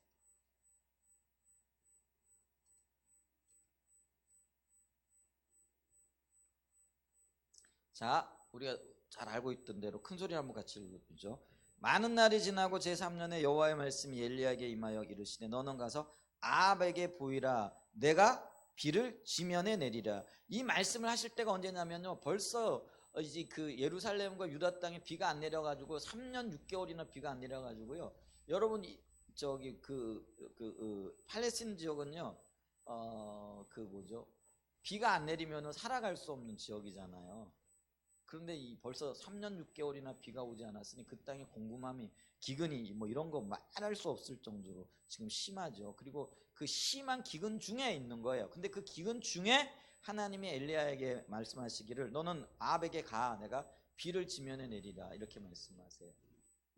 Speaker 1: 자, 우리가 잘 알고 있던 대로 큰 소리 한번 같이 읽어보죠. 많은 날이 지나고 제3년에 여호와의 말씀이 엘리야에게 임하여 이르시되 너는 가서 아합에게 보이라. 내가 비를 지면에 내리라. 이 말씀을 하실 때가 언제냐면요, 벌써 이제 그 예루살렘과 유다 땅에 비가 안 내려가지고 3년 6개월이나 비가 안 내려가지고요. 여러분 팔레스틴 지역은요, 비가 안 내리면은 살아갈 수 없는 지역이잖아요. 그런데 벌써 3년 6개월이나 비가 오지 않았으니 그 땅의 공급함이, 기근이 뭐 이런 거 말할 수 없을 정도로 지금 심하죠. 그리고 그 심한 기근 중에 있는 거예요. 근데 그 기근 중에 하나님이 엘리야에게 말씀하시기를 너는 아합에게 가, 내가 비를 지면에 내리라, 이렇게 말씀하세요.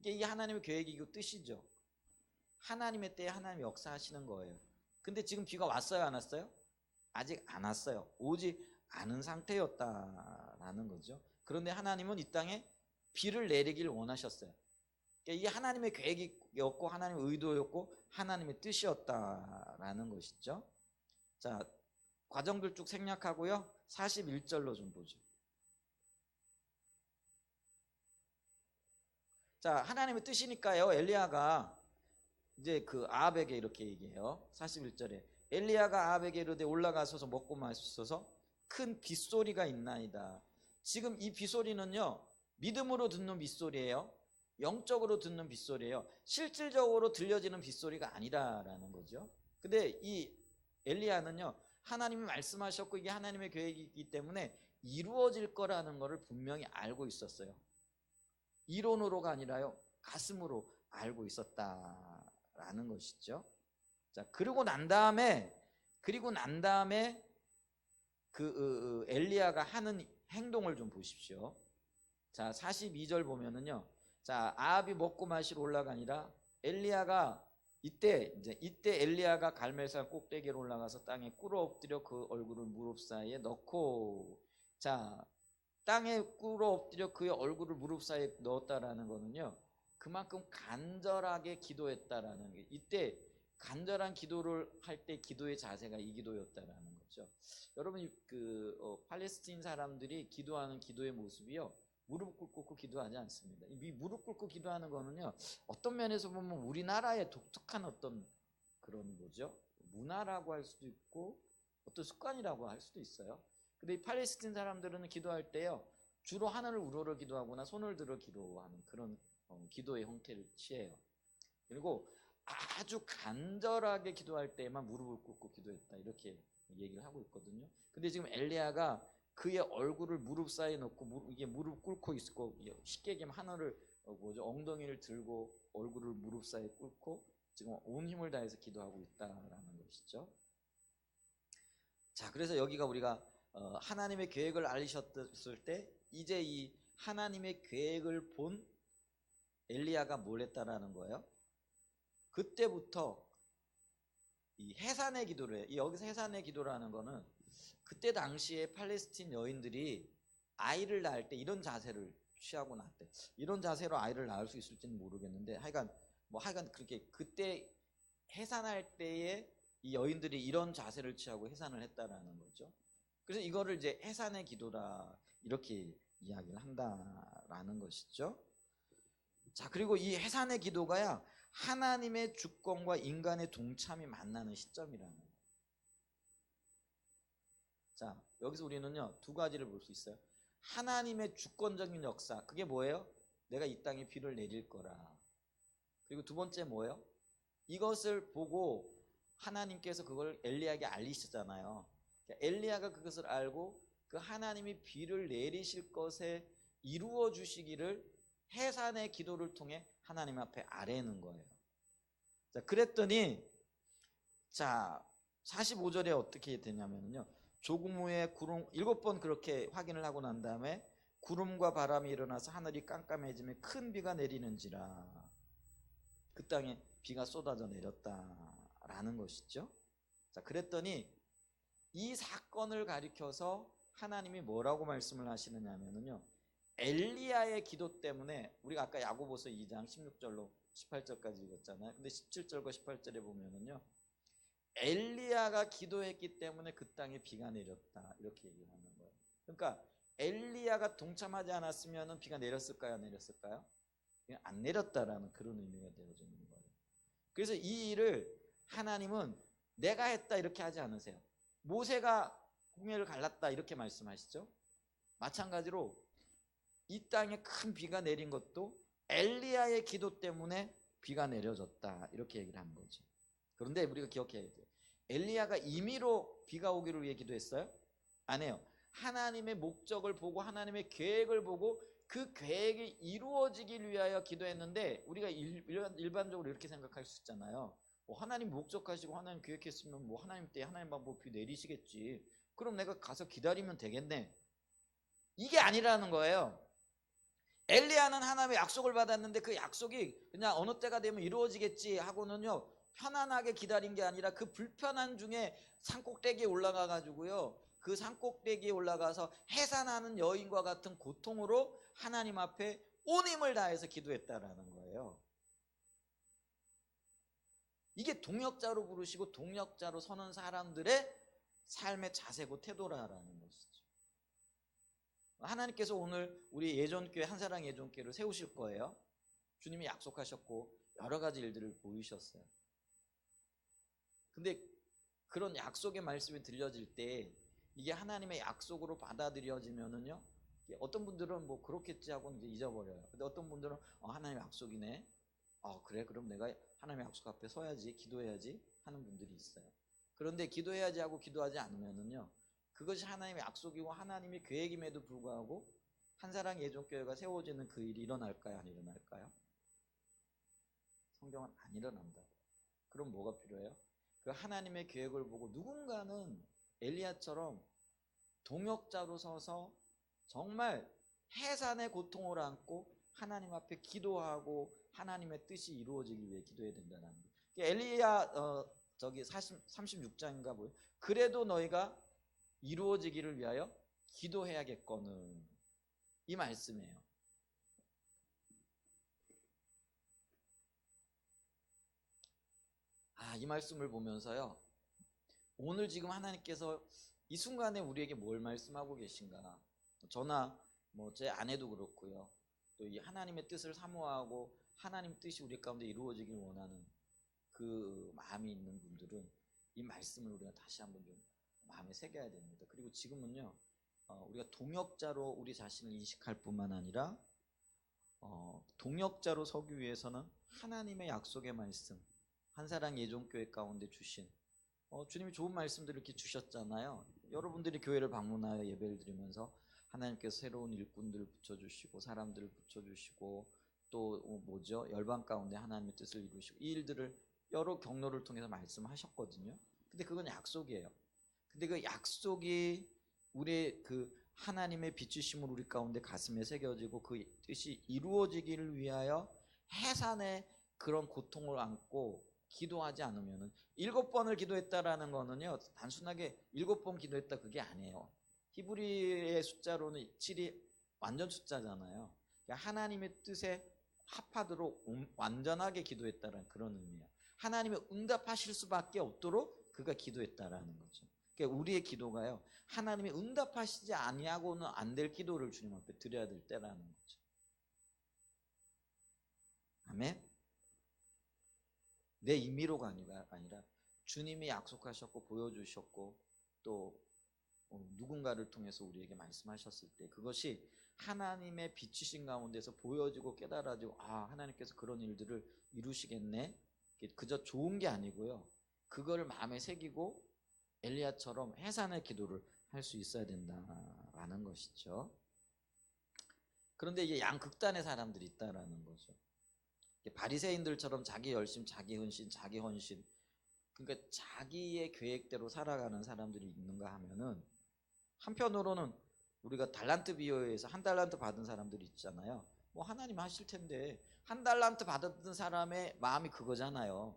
Speaker 1: 이게 하나님의 계획이고 뜻이죠. 하나님의 때에 하나님이 역사하시는 거예요. 근데 지금 비가 왔어요, 안 왔어요? 아직 안 왔어요. 오지 않은 상태였다라는 거죠. 그런데 하나님은 이 땅에 비를 내리길 원하셨어요. 이 하나님의 계획이었고 하나님의 의도였고 하나님의 뜻이었다라는 것이죠. 자, 과정들 쭉 생략하고요. 41절로 좀 보죠. 자, 하나님의 뜻이니까요. 엘리야가 이제 그 아합에게 이렇게 얘기해요. 41절에 엘리야가 아합에게 이르되 올라가소서 먹고 마시소서 큰 빗소리가 있나이다. 지금 이 빗소리는요, 믿음으로 듣는 빗소리예요. 영적으로 듣는 빗소리예요. 실질적으로 들려지는 빗소리가 아니라라는 거죠. 근데 이 엘리야는요, 하나님이 말씀하셨고 이게 하나님의 계획이기 때문에 이루어질 거라는 것을 분명히 알고 있었어요. 이론으로가 아니라요, 가슴으로 알고 있었다라는 것이죠. 자, 그리고 난 다음에 그 엘리야가 하는 행동을 좀 보십시오. 자, 42절 보면은요. 자, 아합이 먹고 마시러 올라가니라 엘리야가 이때 엘리야가 갈멜산 꼭대기로 올라가서 땅에 꿇어 엎드려 그 얼굴을 무릎 사이에 넣고, 자, 땅에 꿇어 엎드려 그의 얼굴을 무릎 사이에 넣었다라는 거는요, 그만큼 간절하게 기도했다라는 게, 이때 간절한 기도를 할 때 기도의 자세가 이 기도였다라는 거죠. 여러분, 팔레스틴 사람들이 기도하는 기도의 모습이요, 무릎 꿇고 기도하지 않습니다. 이 무릎 꿇고 기도하는 거는요, 어떤 면에서 보면 우리나라의 독특한 어떤 그런 뭐죠? 문화라고 할 수도 있고 어떤 습관이라고 할 수도 있어요. 근데 이 팔레스틴 사람들은 기도할 때요, 주로 하늘을 우러러 기도하거나 손을 들어 기도하는 그런 기도의 형태를 취해요. 그리고 아주 간절하게 기도할 때만 무릎을 꿇고 기도했다, 이렇게 얘기를 하고 있거든요. 근데 지금 엘리야가 그의 얼굴을 무릎 사이에 놓고 이게 무릎 꿇고 있고, 쉽게 얘기하면 하늘을 엉덩이를 들고 얼굴을 무릎 사이에 꿇고 지금 온 힘을 다해서 기도하고 있다라는 것이죠. 자, 그래서 여기가 우리가 하나님의 계획을 알리셨을 때 이제 이 하나님의 계획을 본 엘리야가 뭘 했다라는 거예요? 그때부터 이 해산의 기도를 해요. 여기서 해산의 기도라는 거는 그때 당시에 팔레스틴 여인들이 아이를 낳을 때 이런 자세를 취하고 낳대. 이런 자세로 아이를 낳을 수 있을지는 모르겠는데 하여간 그렇게 그때 해산할 때에 이 여인들이 이런 자세를 취하고 해산을 했다라는 거죠. 그래서 이거를 이제 해산의 기도라 이렇게 이야기를 한다라는 것이죠. 자, 그리고 이 해산의 기도가야 하나님의 주권과 인간의 동참이 만나는 시점이라는 거예요. 자, 여기서 우리는요, 두 가지를 볼 수 있어요. 하나님의 주권적인 역사, 그게 뭐예요? 내가 이 땅에 비를 내릴 거라. 그리고 두 번째 뭐예요? 이것을 보고 하나님께서 그걸 엘리야에게 알리시잖아요. 엘리야가 그것을 알고 그 하나님이 비를 내리실 것에 이루어 주시기를 해산의 기도를 통해 하나님 앞에 아뢰는 거예요. 자, 그랬더니 자, 45절에 어떻게 되냐면요, 조금 후에 구름 7번 그렇게 확인을 하고 난 다음에 구름과 바람이 일어나서 하늘이 깜깜해지며 큰 비가 내리는지라, 그 땅에 비가 쏟아져 내렸다라는 것이죠. 자, 그랬더니 이 사건을 가리켜서 하나님이 뭐라고 말씀을 하시느냐면요, 엘리야의 기도 때문에, 우리가 아까 야고보서 2장 16절로 18절까지 읽었잖아요. 근데 17절과 18절에 보면은요, 엘리야가 기도했기 때문에 그 땅에 비가 내렸다, 이렇게 얘기를 하는 거예요. 그러니까 엘리야가 동참하지 않았으면 비가 내렸을까요, 안 내렸을까요? 그냥 안 내렸다라는 그런 의미가 되어지는 거예요. 그래서 이 일을 하나님은 내가 했다 이렇게 하지 않으세요. 모세가 홍해를 갈랐다 이렇게 말씀하시죠. 마찬가지로 이 땅에 큰 비가 내린 것도 엘리야의 기도 때문에 비가 내려졌다, 이렇게 얘기를 한 거죠. 그런데 우리가 기억해야 돼요. 엘리야가 임의로 비가 오기를 위해 기도했어요? 안 해요. 하나님의 목적을 보고 하나님의 계획을 보고 그 계획이 이루어지길 위하여 기도했는데, 우리가 일반적으로 이렇게 생각할 수 있잖아요. 하나님 목적하시고 하나님 계획했으면 하나님 때 하나님 방법 비 내리시겠지. 그럼 내가 가서 기다리면 되겠네. 이게 아니라는 거예요. 엘리야는 하나님의 약속을 받았는데 그 약속이 그냥 어느 때가 되면 이루어지겠지 하고는요, 편안하게 기다린 게 아니라 그 불편한 중에 산꼭대기에 올라가 가지고요, 그 산꼭대기에 올라가서 해산하는 여인과 같은 고통으로 하나님 앞에 온 힘을 다해서 기도했다라는 거예요. 이게 동역자로 부르시고 동역자로 서는 사람들의 삶의 자세고 태도라는 것이죠. 하나님께서 오늘 우리 예전교회 한사랑 예전교회를 세우실 거예요. 주님이 약속하셨고 여러 가지 일들을 보이셨어요. 근데 그런 약속의 말씀이 들려질 때 이게 하나님의 약속으로 받아들여지면은요, 어떤 분들은 뭐 그렇겠지 하고 이제 잊어버려요. 근데 어떤 분들은 하나님의 약속이네. 그래, 그럼 내가 하나님의 약속 앞에 서야지, 기도해야지 하는 분들이 있어요. 그런데 기도해야지 하고 기도하지 않으면은요, 그것이 하나님의 약속이고 하나님의 계획임에도 불구하고 한사랑 예전교회가 세워지는 그 일이 일어날까요? 안 일어날까요? 성경은 안 일어난다. 그럼 뭐가 필요해요? 그 하나님의 계획을 보고 누군가는 엘리야처럼 동역자로 서서 정말 해산의 고통을 안고 하나님 앞에 기도하고 하나님의 뜻이 이루어지기 위해 기도해야 된다는 거예요. 엘리야 36장인가 뭐예요? 그래도 너희가 이루어지기를 위하여 기도해야겠거늘, 이 말씀이에요. 이 말씀을 보면서요, 오늘 지금 하나님께서 이 순간에 우리에게 뭘 말씀하고 계신가. 저나 뭐 제 아내도 그렇고요, 또 이 하나님의 뜻을 사모하고 하나님 뜻이 우리 가운데 이루어지길 원하는 그 마음이 있는 분들은 이 말씀을 우리가 다시 한번 좀 마음에 새겨야 됩니다. 그리고 지금은요, 우리가 동역자로 우리 자신을 인식할 뿐만 아니라 동역자로 서기 위해서는 하나님의 약속의 말씀, 한사랑 예전교회 가운데 주신 주님이 좋은 말씀들을 이렇게 주셨잖아요. 여러분들이 교회를 방문하여 예배를 드리면서 하나님께서 새로운 일꾼들을 붙여주시고 사람들을 붙여주시고 또 열방 가운데 하나님의 뜻을 이루시고 이 일들을 여러 경로를 통해서 말씀하셨거든요. 근데 그건 약속이에요. 근데 그 약속이 우리의 그 하나님의 비추심을 우리 가운데 가슴에 새겨지고 그 뜻이 이루어지기를 위하여 해산의 그런 고통을 안고 기도하지 않으면은, 7번을 기도했다라는 거는요, 단순하게 7번 기도했다 그게 아니에요. 히브리의 숫자로는 7이 완전 숫자잖아요. 그러니까 하나님의 뜻에 합하도록 완전하게 기도했다라는 그런 의미예요. 하나님의 응답하실 수밖에 없도록 그가 기도했다라는 거죠. 그러니까 우리의 기도가요, 하나님이 응답하시지 아니하고는 안 될 기도를 주님 앞에 드려야 될 때라는 거죠. 아멘. 내 임의로가 아니라 주님이 약속하셨고 보여주셨고 또 누군가를 통해서 우리에게 말씀하셨을 때 그것이 하나님의 비추신 가운데서 보여지고 깨달아지고 하나님께서 그런 일들을 이루시겠네, 그저 좋은 게 아니고요, 그거를 마음에 새기고 엘리야처럼 해산의 기도를 할 수 있어야 된다라는 것이죠. 그런데 이게 양극단의 사람들이 있다라는 거죠. 바리새인들처럼 자기 열심, 자기 헌신, 자기 헌신, 그러니까 자기의 계획대로 살아가는 사람들이 있는가 하면은, 한편으로는 우리가 달란트 비유에서 한 달란트 받은 사람들이 있잖아요. 뭐 하나님 하실 텐데, 한 달란트 받았던 사람의 마음이 그거잖아요.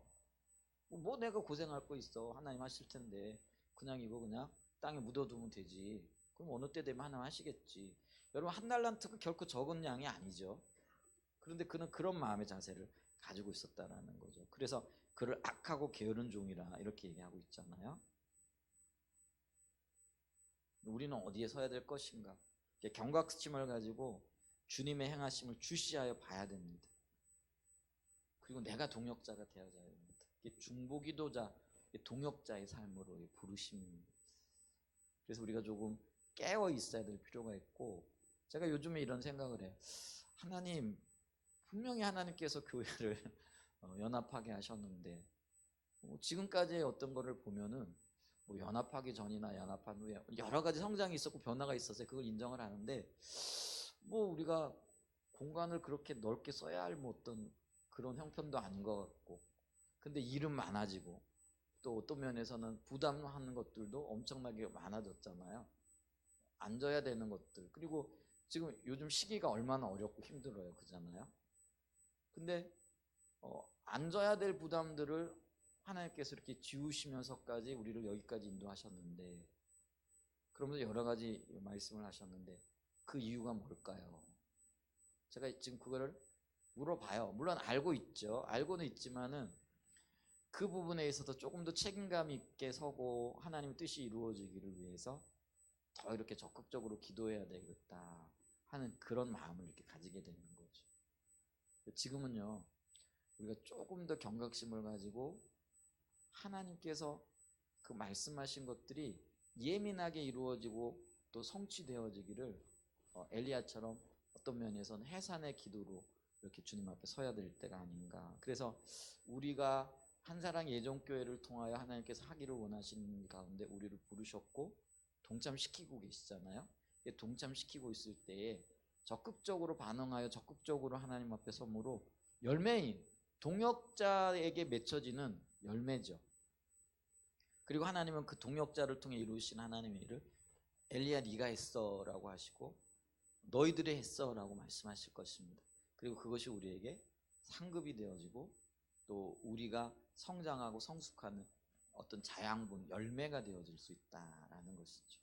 Speaker 1: 뭐 내가 고생할 거 있어, 하나님 하실 텐데 그냥 이거 그냥 땅에 묻어두면 되지, 그럼 어느 때 되면 하나님 하시겠지. 여러분, 한 달란트가 결코 적은 양이 아니죠. 그런데 그는 그런 마음의 자세를 가지고 있었다라는 거죠. 그래서 그를 악하고 게으른 종이라 이렇게 얘기하고 있잖아요. 우리는 어디에 서야 될 것인가? 경각심을 가지고 주님의 행하심을 주시하여 봐야 됩니다. 그리고 내가 동역자가 되어야 됩니다. 중보기도자, 동역자의 삶으로 부르심입니다. 그래서 우리가 조금 깨어 있어야 될 필요가 있고, 제가 요즘에 이런 생각을 해요. 하나님, 분명히 하나님께서 교회를 연합하게 하셨는데 지금까지의 어떤 거를 보면은 뭐 연합하기 전이나 연합한 후에 여러 가지 성장이 있었고 변화가 있어서 그걸 인정을 하는데, 뭐 우리가 공간을 그렇게 넓게 써야 할 뭐 어떤 그런 형편도 아닌 것 같고, 근데 일은 많아지고 또 어떤 면에서는 부담하는 것들도 엄청나게 많아졌잖아요. 앉아야 되는 것들. 그리고 지금 요즘 시기가 얼마나 어렵고 힘들어요. 그잖아요. 근데 앉아야 될 부담들을 하나님께서 이렇게 지우시면서까지 우리를 여기까지 인도하셨는데, 그러면서 여러 가지 말씀을 하셨는데 그 이유가 뭘까요? 제가 지금 그거를 물어봐요. 물론 알고 있죠. 알고는 있지만은 그 부분에 있어서 조금 더 책임감 있게 서고 하나님의 뜻이 이루어지기를 위해서 더 이렇게 적극적으로 기도해야 되겠다 하는 그런 마음을 이렇게 가지게 되는 거죠. 지금은요, 우리가 조금 더 경각심을 가지고 하나님께서 그 말씀하신 것들이 예민하게 이루어지고 또 성취되어지기를 엘리야처럼 어떤 면에서는 해산의 기도로 이렇게 주님 앞에 서야 될 때가 아닌가. 그래서 우리가 한사랑 예정교회를 통하여 하나님께서 하기를 원하시는 가운데 우리를 부르셨고 동참시키고 계시잖아요. 동참시키고 있을 때에 적극적으로 반응하여 적극적으로 하나님 앞에 섬으로 열매인 동역자에게 맺혀지는 열매죠. 그리고 하나님은 그 동역자를 통해 이루신 하나님의 일을 엘리야 네가 했어 라고 하시고 너희들이 했어 라고 말씀하실 것입니다. 그리고 그것이 우리에게 상급이 되어지고 또 우리가 성장하고 성숙하는 어떤 자양분, 열매가 되어질 수 있다라는 것이죠.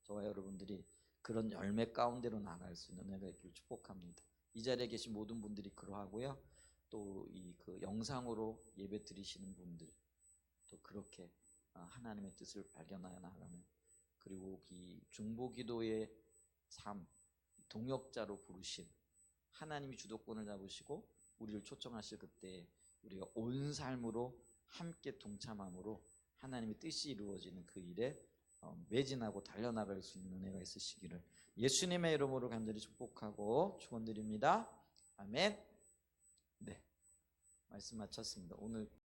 Speaker 1: 저와 여러분들이 그런 열매 가운데로 나갈 수 있는 은혜가 있기를 축복합니다. 이 자리에 계신 모든 분들이 그러하고요. 또 이 그 영상으로 예배 드리시는 분들 또 그렇게 하나님의 뜻을 발견하여 나가는, 그리고 이 중보기도의 삶, 동역자로 부르신 하나님이 주도권을 잡으시고 우리를 초청하실 그때 우리가 온 삶으로 함께 동참함으로 하나님의 뜻이 이루어지는 그 일에 매진하고 달려나갈 수 있는 은혜가 있으시기를 예수님의 이름으로 간절히 축복하고 축원드립니다. 아멘. 네, 말씀 마쳤습니다. 오늘